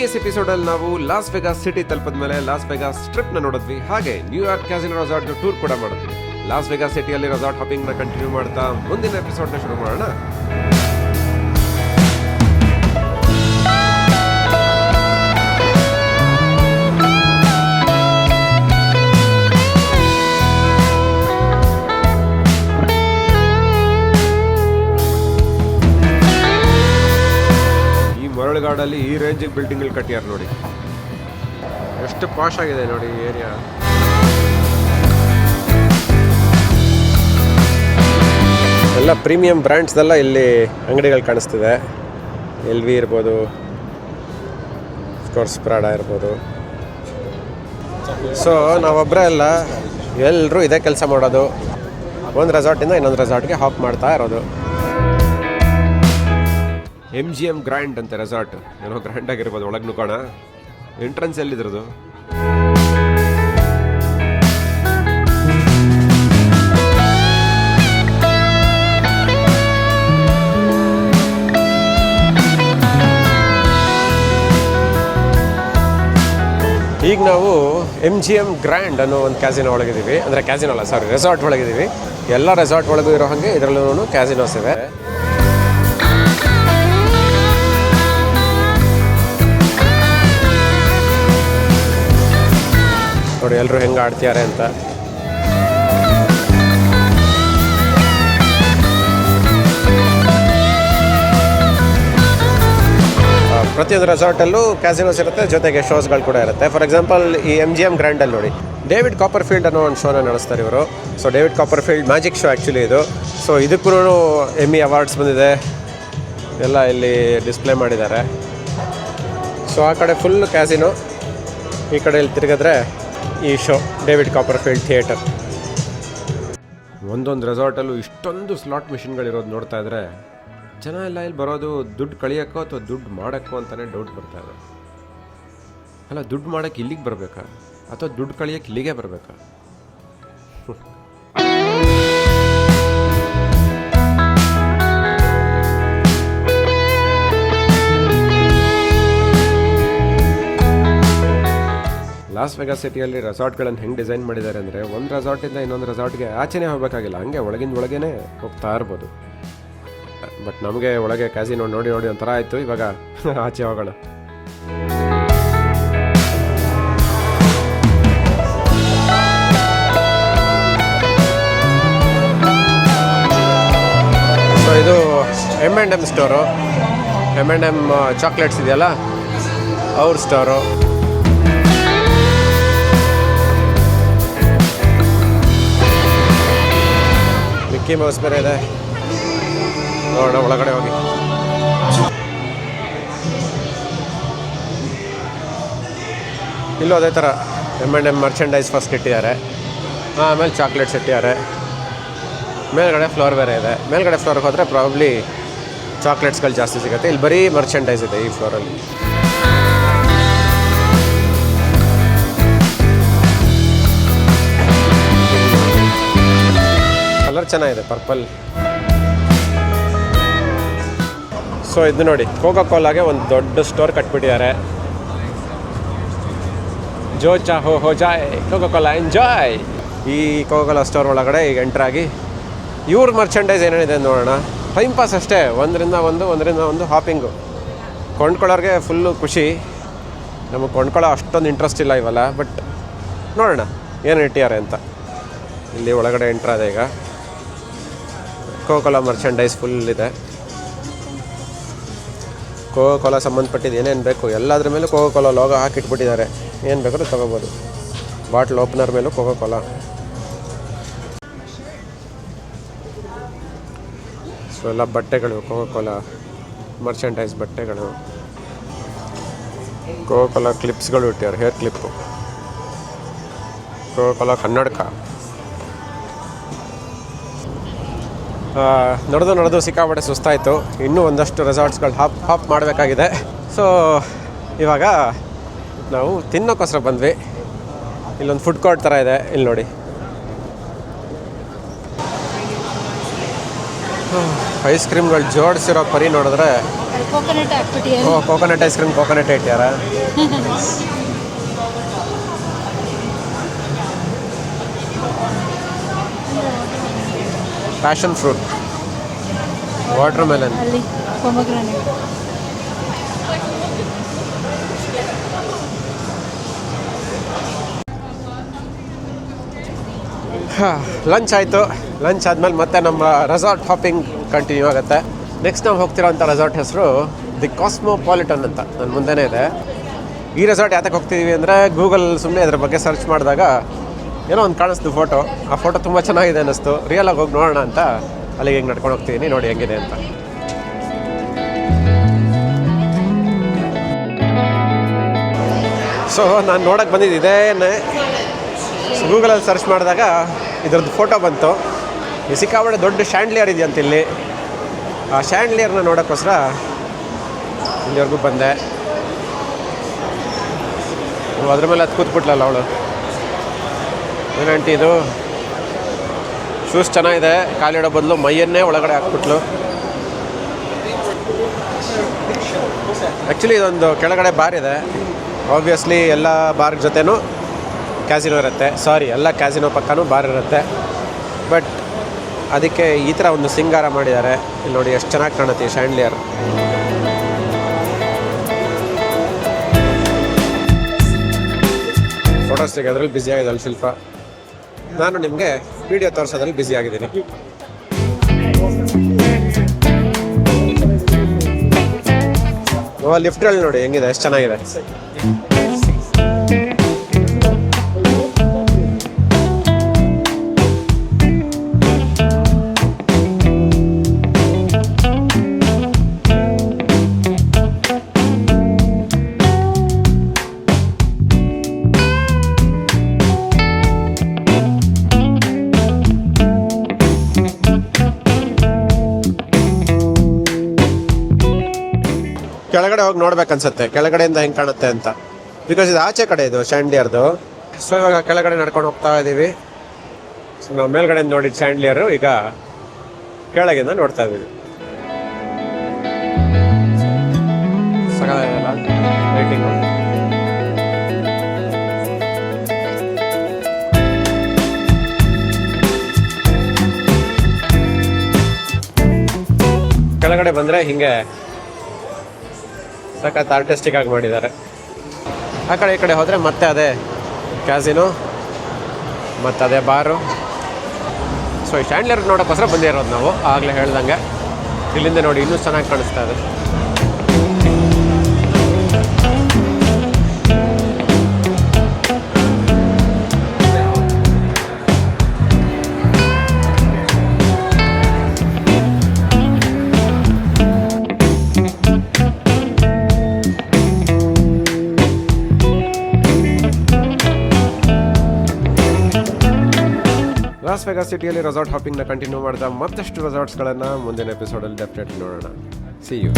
Previous ಎಪಿಸೋಡಲ್ಲಿ ನಾವು loss Vegas city ತಲುಪಿದ ಮೇಲೆ ಲಾಸ್ ವೆಗಾಸ್ ಟ್ರಿಪ್ನ ನೋಡಿದ್ವಿ. ಹಾಗೆ ನ್ಯೂಯಾರ್ಕ್ ಕ್ಯಾಸಿನೋ ರೆಸಾರ್ಟ್ ಟೂರ್ ಕೂಡ ಮಾಡಿದ್ವಿ. ಲಾಸ್ ವೆಗಾಸ್ ಸಿಟಿಯಲ್ಲಿ ರೆಸಾರ್ಟ್ ಹಾಪಿಂಗ್ನ ಕಂಟಿನ್ಯೂ ಮಾಡ್ತಾ ಮುಂದಿನ ಎಪಿಸೋಡ್ನ ಶುರು ಮಾಡೋಣ. ಮರಳುಗಾಡಲ್ಲಿ ಈ ರೇಂಜಿಗೆ ಬಿಲ್ಡಿಂಗ್ಗಳು ಕಟ್ಟಿಯಾರ ನೋಡಿ, ಎಷ್ಟು ಪಾಶ್ ಆಗಿದೆ ನೋಡಿ ಈ ಏರಿಯಾ. ಎಲ್ಲ ಪ್ರೀಮಿಯಂ ಬ್ರ್ಯಾಂಡ್ಸ್ದೆಲ್ಲ ಇಲ್ಲಿ ಅಂಗಡಿಗಳು ಕಾಣಿಸ್ತಿದೆ. LV ಇರ್ಬೋದು, ಕೋರ್ಸ್ ಪ್ರಾಡಾ ಇರ್ಬೋದು. ಸೊ ನಾವೊಬ್ಬರೇ ಅಲ್ಲ, ಎಲ್ಲರೂ ಇದೇ ಕೆಲಸ ಮಾಡೋದು. ಒಂದು ರೆಸಾರ್ಟಿಂದ ಇನ್ನೊಂದು ರೆಸಾರ್ಟ್ಗೆ ಹಾಪ್ ಮಾಡ್ತಾ ಇರೋದು. MGM ಗ್ರ್ಯಾಂಡ್ ಅಂತ ರೆಸಾರ್ಟ್, ಏನೋ ಗ್ರ್ಯಾಂಡ್ ಆಗಿರ್ಬೋದು. ಒಳಗೆ ನುಗ್ಗೋಣ. ಎಂಟ್ರೆನ್ಸ್ ಎಲ್ಲಿದ್ರದು? ಈಗ ನಾವು MGM ಗ್ರ್ಯಾಂಡ್ ಅನ್ನೋ ಒಂದು ಕ್ಯಾಸಿನೋ ಒಳಗಿದ್ದೀವಿ. ಅಂದರೆ ಕ್ಯಾಸಿನೋ ಅಲ್ಲ, ಸಾರಿ, ರೆಸಾರ್ಟ್ ಒಳಗಿದ್ದೀವಿ. ಎಲ್ಲ ರೆಸಾರ್ಟ್ ಒಳಗೂ ಇರೋ ಹಾಗೆ ಇದರಲ್ಲೂ ಕ್ಯಾಸಿನೋಸ್ ಇದೆ. ನೋಡಿ ಎಲ್ಲರೂ ಹೆಂಗೆ ಆಡ್ತಿದ್ದಾರೆ ಅಂತ. ಪ್ರತಿಯೊಂದು ರೆಸಾರ್ಟಲ್ಲೂ ಕ್ಯಾಸಿನೋಸ್ ಇರುತ್ತೆ, ಜೊತೆಗೆ ಶೋಸ್ಗಳು ಕೂಡ ಇರುತ್ತೆ. ಫಾರ್ ಎಕ್ಸಾಂಪಲ್ ಈ MGM ಗ್ರ್ಯಾಂಡಲ್ಲಿ ನೋಡಿ, ಡೇವಿಡ್ ಕಾಪರ್ಫೀಲ್ಡ್ ಅನ್ನೋ ಒಂದು ಶೋನ ನಡೆಸ್ತಾರೆ ಇವರು. So David Copperfield magic show actually ಇದು. ಸೊ ಇದಕ್ಕೂ ಎಮ್ಮಿ ಅವಾರ್ಡ್ಸ್ ಬಂದಿದೆ, ಎಲ್ಲ ಇಲ್ಲಿ ಡಿಸ್ಪ್ಲೇ ಮಾಡಿದ್ದಾರೆ. ಸೊ ಆ ಕಡೆ ಫುಲ್ ಕ್ಯಾಸಿನೋ, ಈ ಕಡೆ ಇಲ್ಲಿ ತಿರುಗಿದ್ರೆ ಈ ಶೋ ಡೇವಿಡ್ ಕಾಪರ್ಫೀಲ್ಡ್ ಥಿಯೇಟರ್. ಒಂದೊಂದು ರೆಸಾರ್ಟಲ್ಲೂ ಇಷ್ಟೊಂದು ಸ್ಲಾಟ್ ಮಿಷಿನ್ಗಳಿರೋದು ನೋಡ್ತಾ ಇದ್ರೆ ಜನ ಎಲ್ಲ ಇಲ್ಲಿ ಬರೋದು ದುಡ್ಡು ಕಳಿಯೋಕ್ಕೋ ಅಥವಾ ದುಡ್ಡು ಮಾಡೋಕ್ಕೋ ಅಂತಲೇ ಡೌಟ್ ಬರ್ತಾ ಇದೆ. ಅಲ್ಲ, ದುಡ್ಡು ಮಾಡೋಕ್ಕೆ ಇಲ್ಲಿಗೆ ಬರಬೇಕಾ ಅಥವಾ ದುಡ್ಡು ಕಳಿಯೋಕ್ಕೆ ಇಲ್ಲಿಗೆ ಬರಬೇಕಾ? ಲಾಸ್ ವೆಗಾಸ್ ಸಿಟಿಯಲ್ಲಿ ರೆಸಾರ್ಟ್ಗಳನ್ನು ಹೆಂಗೆ ಡಿಸೈನ್ ಮಾಡಿದ್ದಾರೆ ಅಂದರೆ, ಒಂದು ರೆಸಾರ್ಟಿಂದ ಇನ್ನೊಂದು ರೆಸಾರ್ಟ್ಗೆ ಆಚೆನೇ ಹೋಗಬೇಕಾಗಿಲ್ಲ, ಹಂಗೆ ಒಳಗಿಂದ ಒಳಗೇ ಹೋಗ್ತಾ ಇರ್ಬೋದು. ಬಟ್ ನಮಗೆ ಒಳಗೆ ಕ್ಯಾಸಿನೋ ನೋಡಿ ನೋಡಿ ಒಂಥರ ಆಯಿತು. ಇವಾಗ ಆಚೆ ಹೋಗೋಣ. ಸೊ ಇದು M&M ಸ್ಟೋರು. M&M ಚಾಕ್ಲೇಟ್ಸ್ ಇದೆಯಲ್ಲ, ಅವ್ರ ಸ್ಟೋರು. ಮಿಕ್ಕಿ ಮೌಸ್ ಬೇರೆ ಇದೆ. ನೋಡೋಣ ಒಳಗಡೆ ಹೋಗಿ. ಇಲ್ಲೂ ಅದೇ ಥರ M&M ಮರ್ಚೆಂಡೈಸ್ ಫಸ್ಟ್ ಇಟ್ಟಿದ್ದಾರೆ, ಆಮೇಲೆ ಚಾಕ್ಲೇಟ್ಸ್ ಇಟ್ಟಿದ್ದಾರೆ. ಮೇಲ್ಗಡೆ ಫ್ಲೋರ್ ಬೇರೆ ಇದೆ. ಮೇಲ್ಗಡೆ ಫ್ಲೋರ್ಗೆ ಹೋದರೆ ಪ್ರಾಬ್ಲಿ ಚಾಕ್ಲೇಟ್ಸ್ಗಳು ಜಾಸ್ತಿ ಸಿಗುತ್ತೆ. ಇಲ್ಲಿ ಬರೀ ಮರ್ಚೆಂಡೈಸ್ ಇದೆ ಈ ಫ್ಲೋರಲ್ಲಿ. ಕಲರ್ ಚೆನ್ನಾಗಿದೆ, ಪರ್ಪಲ್. ಸೊ ಇದು ನೋಡಿ, ಕೋಕಾ ಕೋಲಾಗೆ ಒಂದು ದೊಡ್ಡ ಸ್ಟೋರ್ ಕಟ್ಬಿಟ್ಟಿದ್ದಾರೆ. ಜೋ ಚಾಹೋ ಹೋ ಜಾಯ್, ಕೋಕಾ ಕೋಲಾ ಎಂಜಾಯ್. ಈ ಕೋಕಾ ಕೋಲಾ ಸ್ಟೋರ್ ಒಳಗಡೆ ಈಗ ಎಂಟ್ರಾಗಿ ಇವ್ರ ಮರ್ಚೆಂಡೈಸ್ ಏನೇನಿದೆ ನೋಡೋಣ. ಟೈಮ್ ಪಾಸ್ ಅಷ್ಟೇ, ಒಂದರಿಂದ ಒಂದು ಹಾಪಿಂಗು. ಕೊಂಡ್ಕೊಳ್ಳೋರಿಗೆ ಫುಲ್ಲು ಖುಷಿ. ನಮಗೆ ಕೊಂಡ್ಕೊಳ್ಳೋ ಅಷ್ಟೊಂದು ಇಂಟ್ರೆಸ್ಟ್ ಇಲ್ಲ ಇವಲ್ಲ, ಬಟ್ ನೋಡೋಣ ಏನು ಇಟ್ಟಿದ್ದಾರೆ ಅಂತ. ಇಲ್ಲಿ ಒಳಗಡೆ ಎಂಟ್ರಾದೆ. ಈಗ ಕೋಕಾ ಕೋಲಾ ಮರ್ಚೆಂಡೈಸ್ ಫುಲ್ ಇದೆ. ಕೋಕಾ ಕೋಲಾ ಸಂಬಂಧಪಟ್ಟಿದ್ದು ಏನೇನು ಬೇಕು ಎಲ್ಲದ್ರ ಮೇಲೂ ಕೋಕಾ ಕೋಲಾ ಲೋಗೋ ಹಾಕಿಟ್ಬಿಟ್ಟಿದ್ದಾರೆ. ಏನು ಬೇಕಾದ್ರೂ ತೊಗೋಬೋದು. ಬಾಟ್ಲ್ ಓಪನರ್ ಮೇಲೂ ಕೋಕಾ ಕೋಲಾ. ಸೊ ಎಲ್ಲ ಬಟ್ಟೆಗಳು, ಕೋಕಾ ಕೋಲಾ ಮರ್ಚೆಂಡೈಸ್ ಬಟ್ಟೆಗಳು. ಕೋಕಾ ಕೋಲಾ ಕ್ಲಿಪ್ಸ್ಗಳು ಇಟ್ಟಿದ್ದಾರೆ, ಹೇರ್ ಕ್ಲಿಪ್ಪು. ಕೋಕಾ ಕೋಲಾ ಕನ್ನಡಕ. ನಡೆದು ಸಿಕ್ಕಾಪಟ್ಟೆ ಸುಸ್ತಾಯಿತು. ಇನ್ನೂ ಒಂದಷ್ಟು ರೆಸಾರ್ಟ್ಸ್ಗಳು ಹಾಪ್ ಮಾಡಬೇಕಾಗಿದೆ. ಸೊ ಇವಾಗ ನಾವು ತಿನ್ನೋಕ್ಕೋಸ್ಕರ ಬಂದ್ವಿ. ಇಲ್ಲೊಂದು ಫುಡ್ ಕೋರ್ಟ್ ಥರ ಇದೆ, ಇಲ್ಲಿ ನೋಡಿ. ಐಸ್ ಕ್ರೀಮ್ಗಳು ಜೋಡಿಸಿರೋ ಪರಿ ನೋಡಿದ್ರೆ ಕೋಕೋನಟ್ ಹಾಕ್ಬಿಟ್ಟಿದ್ದಾರೆ. ಓ ಕೋಕೋನಟ್ ಐಸ್ ಕ್ರೀಮ್ ಕೋಕೋನಟ್ ಇಟ್ಟಾರ. ಪ್ಯಾಷನ್ ಫ್ರೂಟ್, ವಾಟರ್ ಮೆಲನ್, ಅಲ್ಲಿ ಪೊಮಗ್ರಾನೇಟ್. ಲಂಚ್ ಆಯಿತು. ಲಂಚ್ ಆದಮೇಲೆ ಮತ್ತೆ ನಮ್ಮ ರೆಸಾರ್ಟ್ ಹಾಪಿಂಗ್ ಕಂಟಿನ್ಯೂ ಆಗುತ್ತೆ. ನೆಕ್ಸ್ಟ್ ನಾವು ಹೋಗ್ತಿರೋಂಥ ರೆಸಾರ್ಟ್ ಹೆಸರು ದಿ ಕಾಸ್ಮೋಪಾಲಿಟನ್ ಅಂತ ನನ್ನ ಮುಂದೆನೇ ಇದೆ. ಈ ರೆಸಾರ್ಟ್ ಯಾತಕ್ಕೆ ಹೋಗ್ತಿದ್ದೀವಿ ಅಂದರೆ ಗೂಗಲ್ ಸುಮ್ಮನೆ ಅದ್ರ ಬಗ್ಗೆ ಸರ್ಚ್ ಮಾಡಿದಾಗ ಏನೋ ಒಂದು ಕಾಣಿಸ್ತು ಫೋಟೋ. ಆ ಫೋಟೋ ತುಂಬ ಚೆನ್ನಾಗಿದೆ ಅನ್ನಿಸ್ತು. ರಿಯಲಾಗಿ ಹೋಗಿ ನೋಡೋಣ ಅಂತ ಅಲ್ಲಿಗೆ ಹಿಂಗೆ ನಡ್ಕೊಂಡು ಹೋಗ್ತಿದ್ದೀನಿ. ನೋಡಿ ಹೆಂಗಿದೆ ಅಂತ. ಸೊ ನಾನು ನೋಡೋಕ್ಕೆ ಬಂದಿದ್ದು ಇದೇನೆ. ಗೂಗಲಲ್ಲಿ ಸರ್ಚ್ ಮಾಡಿದಾಗ ಇದ್ರದ್ದು ಫೋಟೋ ಬಂತು. ಈ ಸಿಕ್ಕಾಪಟ್ಟೆ ದೊಡ್ಡ ಶ್ಯಾಂಡ್ಲಿಯರ್ ಇದೆಯಂತ ಇಲ್ಲಿ. ಆ ಶ್ಯಾಂಡ್ಲಿಯರ್ನ ನೋಡೋಕ್ಕೋಸ್ಕರ ಇಲ್ಲಿವರೆಗೂ ಬಂದೆ. ಅದ್ರ ಮೇಲೆ ಅದು ಕೂತ್ಬಿಟ್ಲಲ್ಲ ಅವಳು. ಏನಂಟಿ ಇದು ಶೂಸ್ ಚೆನ್ನಾಗಿದೆ, ಕಾಲಿಡೋ ಬದಲು ಮೈಯನ್ನೇ ಒಳಗಡೆ ಹಾಕ್ಬಿಟ್ಲು. ಆ್ಯಕ್ಚುಲಿ ಇದೊಂದು ಕೆಳಗಡೆ ಬಾರ್ ಇದೆ. ಆಬ್ವಿಯಸ್ಲಿ ಎಲ್ಲ ಬಾರ್ ಜೊತೆನೂ ಕ್ಯಾಸಿನೋ ಇರುತ್ತೆ. ಎಲ್ಲ ಕ್ಯಾಸಿನೋ ಪಕ್ಕನೂ ಬಾರ್ ಇರುತ್ತೆ. ಬಟ್ ಅದಕ್ಕೆ ಈ ಥರ ಒಂದು ಸಿಂಗಾರ ಮಾಡಿದ್ದಾರೆ. ಇಲ್ಲಿ ನೋಡಿ ಎಷ್ಟು ಚೆನ್ನಾಗಿ ಕಾಣುತ್ತೆ ಈ ಶ್ಯಾಂಡ್ಲಿಯರ್. ಫೋಟೋಸ್ ತೆಗೆಯೋದ್ರಲ್ಲಿ ಬ್ಯುಸಿ ಆಗಿದ್ದಲ್ಲ ಶಿಲ್ಪ. ನಾನು ನಿಮಗೆ ವಿಡಿಯೋ ತೋರಿಸೋದ್ರಲ್ಲಿ ಬ್ಯುಸಿ ಆಗಿದ್ದೀನಿ. ಲಿಫ್ಟ್ಗಳಲ್ಲಿ ನೋಡಿ ಹೆಂಗಿದೆ, ಎಷ್ಟು ಚೆನ್ನಾಗಿದೆ. ಕೆಳಗಡೆ ಹೋಗಿ ನೋಡ್ಬೇಕನ್ಸುತ್ತೆ ಕೆಳಗಡೆಯಿಂದ ಹೆಂಗೆ ಕಾಣುತ್ತೆ ಅಂತ. ಬಿಕಾಸ್ ಇದು ಆಚೆ ಕಡೆ ಇದು ಶ್ಯಾಂಡ್ಲಿಯರ್ದು. ಸೊ ಇವಾಗ ಕೆಳಗಡೆ ನಡ್ಕೊಂಡು ಹೋಗ್ತಾ ಇದ್ದೀವಿ. ಸೊ ನಾವು ಮೇಲ್ಗಡೆಯಿಂದ ನೋಡಿದ್ದು ಶ್ಯಾಂಡ್ಲಿಯರು, ಈಗ ಕೆಳಗಿಂದ ನೋಡ್ತಾ ಇದ್ದೀವಿ. ಸಗಲ್ಲ ಲೈಟಿಂಗು. ಕೆಳಗಡೆ ಬಂದರೆ ಹಿಂಗೆ ಸಖತ್ ಆರ್ಟಿಸ್ಟಿಕ್ ಆಗಿ ಮಾಡಿದ್ದಾರೆ. ಆ ಕಡೆ ಈ ಕಡೆ ಹೋದರೆ ಮತ್ತೆ ಅದೇ ಕ್ಯಾಸಿನೋ ಮತ್ತು ಅದೇ ಬಾರು. ಸೊ ಈ ಶ್ಯಾಂಡ್ಲಿಯರ್ ನೋಡೋಕ್ಕೋಸ್ಕರ ಬಂದಿರೋದು ನಾವು. ಆಗಲೇ ಹೇಳ್ದಂಗೆ ಇಲ್ಲಿಂದ ನೋಡಿ ಇನ್ನೂ ಚೆನ್ನಾಗಿ ಕಾಣಿಸ್ತಾ ಇದೆ. ಲಾಸ್ ವೆಗಾಸ್ ಸಿಟಿಯಲ್ಲಿ ರೆಸಾರ್ಟ್ ಹಾಪಿಂಗ್ನ ಕಂಟಿನ್ಯೂ ಮಾಡಿದ ಮತ್ತಷ್ಟು ರೆಸಾರ್ಟ್ಸ್ಗಳನ್ನು ಮುಂದಿನ ಎಪಿಸೋಡಲ್ಲಿ ಡೆಫಿನೆಟ್ಲಿ ನೋಡೋಣ. See you.